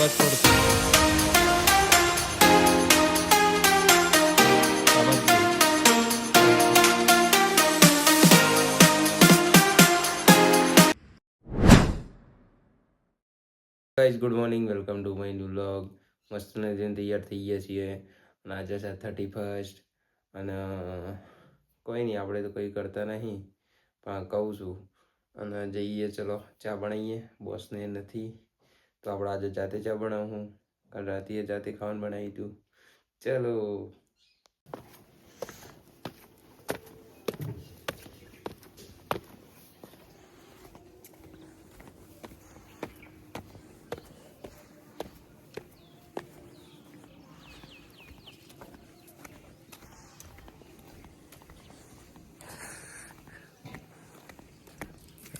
અવાજ પડતો guys good morning welcome to my new vlog. મસ્ત નજીને તૈયાર થઈ ગયા છીએ અને આજે છે 31st અને કોઈ નહીં, આપણે તો કંઈ કરતા નહીં પણ કહું છું અને જઈએ. ચલો ચા બનાવીએ, બોસને નથી તો આપણે આજે જાતે ચા બનાવું. કાલ રાતે જાતે ખાવાનું બનાવી હતું. ચલો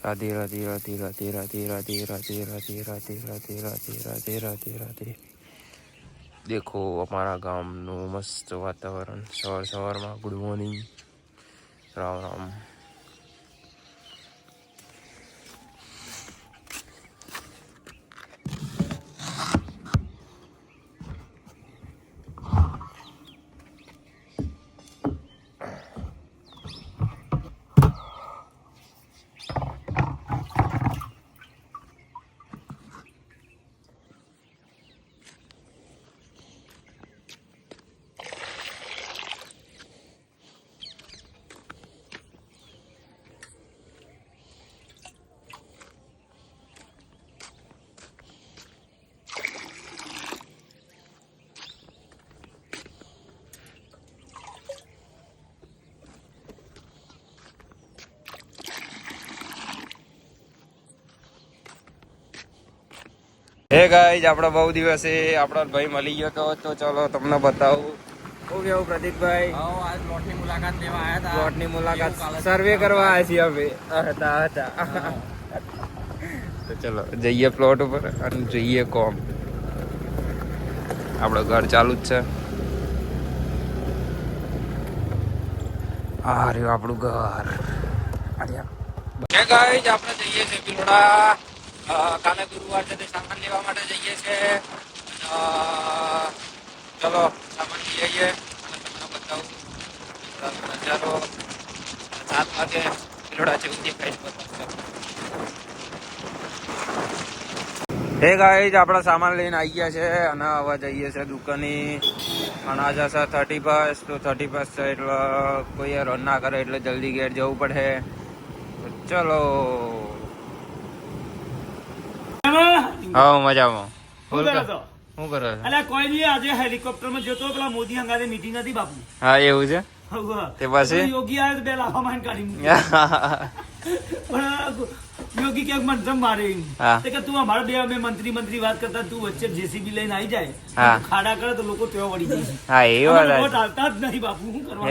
राधे राधे राधे राधे राधे राधे राधे राधे राधे राधे राधे राधे राधे राधे. देखो हमारा गांव નું મસ્ત વાતાવરણ. સવારમાં good morning, Ram Ram. Hey guys, આપણા બહુ દિવસે આપણો ભાઈ મળી ગયો તો ચલો તમને બતાવું. શું કેવું પ્રતિકભાઈ? આજ પ્લોટની મુલાકાત લેવા આવ્યા હતા. પ્લોટની મુલાકાત સર્વે કરવા આવ્યા છીએ હવે. હતા તો ચલો જઈએ પ્લોટ ઉપર અને જોઈએ કોમ. આપણું ઘર ચાલુ જ છે. આ રહ્યું આપણું ઘર. હે ગાઈઝ, આપણે જઈએ છીએ બિલોડા. કાલે ગુરુવાર છે તે સામાન લેવા માટે જઈએ છીએ. ચલો સામાન લઈ આવીએ અને તમને બતાવું નજારો. 7 વાગે બિલોડા જેવું દેખાય. હે ગાઈઝ, આપણા સામાન લઈને આવી ગયા છે અને હવે જઈએ છીએ દુકાને. અને આજે છે 31st, તો 31st છે એટલે કોઈ રન ના કરે એટલે જલ્દી ઘેર જવું પડે. ચલો. હા મજામાં. શું કરો છો? અલ્યા કોઈ નહીં, આજે હેલિકોપ્ટરમાં જતો પેલા મોદી હંગારે મીટિંગ હતી બાપુ. હા એવું છે. તે પછી યોગી આવે તો બે લાફા માન કાઢી મૂકે. પણ યોગી ક્યાંક મંત્રમ મારે કે તું અમારા બે અમે મંત્રી વાત કરતા તું વચ્ચે જેસીબી લઈને આવી જાય, ખાડા કરે તો લોકો તેઓ વળી જાય. હા એ વાત આવતા જ નહીં બાપુ, શું કરવાનું.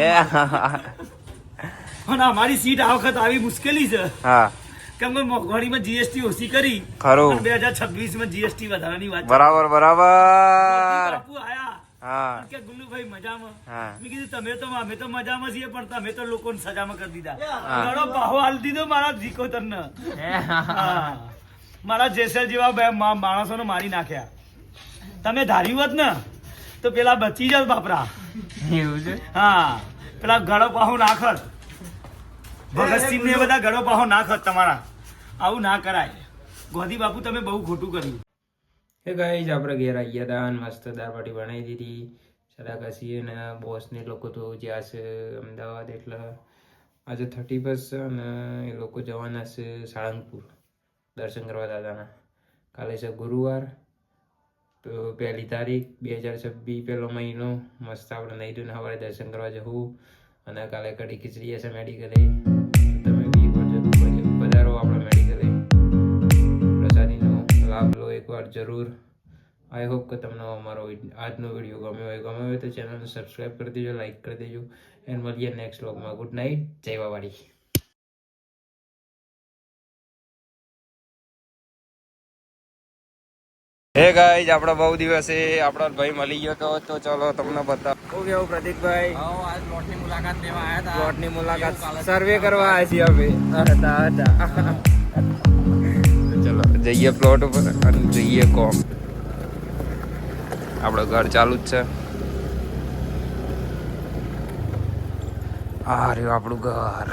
અને અમારી સીટ આ વખત આવી મુશ્કેલી છે. હા, કેમ કે મોંઘવારીમાં જીએસટી ઓછી કરી. ખરું. 2026 માં જીએસટી વધારાની વાત. બરાબર બરાબર. બાપુ આયા. હા. કે ગુલ્લુભાઈ મજામાં? મેં કીધું તમે તો અમે તો મજામાં છીએ પણ તમે તો લોકોને સજામાં કરી દીધા. ઘણો ભાવ હાલ દીધો મારા જીકોતરને. મારા જેસલ જેવા માણસોને મારી નાખ્યા. તમે ધાર્યું હોત ને તો પેલા બચી જાત બાપરા. એવું છે? હા, પેલા ઘણો પાહો નાખત. ભગતસિંહ ને બધા ઘડો પાહો નાખત તમારા. આવું ના કરાય. ગોધી બાપુ તમે બહુ ખોટું કર્યું. હે ગાઈઝ, આપણે ઘેર આવી ગયા હતા અને મસ્ત દાળ બાટી બનાવી દીધી. સદા કસીએ ને બોસને લોકો તો જ્યાં છે અમદાવાદ, એટલે આજે 31st છે અને એ લોકો જવાના છે સાળંગપુર દર્શન કરવા દાદાના. કાલે છે ગુરુવાર, તો 1 તારીખ 2026, પહેલો મહિનો. મસ્ત આપણે નહીં ધોઈને સવારે દર્શન કરવા જવું અને કાલે કઢી ખીચડી હશે મેડિકલે. તમે બી પધારો આપણા મેડિકલે, પ્રસાદીનો લાભ લો એકવાર જરૂર. આઈ હોપ કે તમને અમારો આજનો વિડીયો ગમ્યો હોય તો ચેનલને સબસ્ક્રાઈબ કરી દેજો, લાઈક કરી દેજો. એન્ડ મળીએ નેક્સ્ટ વ્લોગમાં. ગુડ નાઇટ, જય વાવાડી. હે ગાઈઝ, આપણા બહુ દિવસે આપણો ભાઈ મળી ગયો તો ચલો તમને બતાવો. શું કેવું પ્રતિકભાઈ? આજ પ્લોટની મુલાકાત લેવા આવ્યા હતા. પ્લોટની મુલાકાત સર્વે કરવા આવ્યા છીએ હવે. હતા ચલો જઈએ પ્લોટ ઉપર અને જોઈએ કોમ. આપણું ઘર ચાલુ જ છે. આ રહ્યું આપણું ઘર.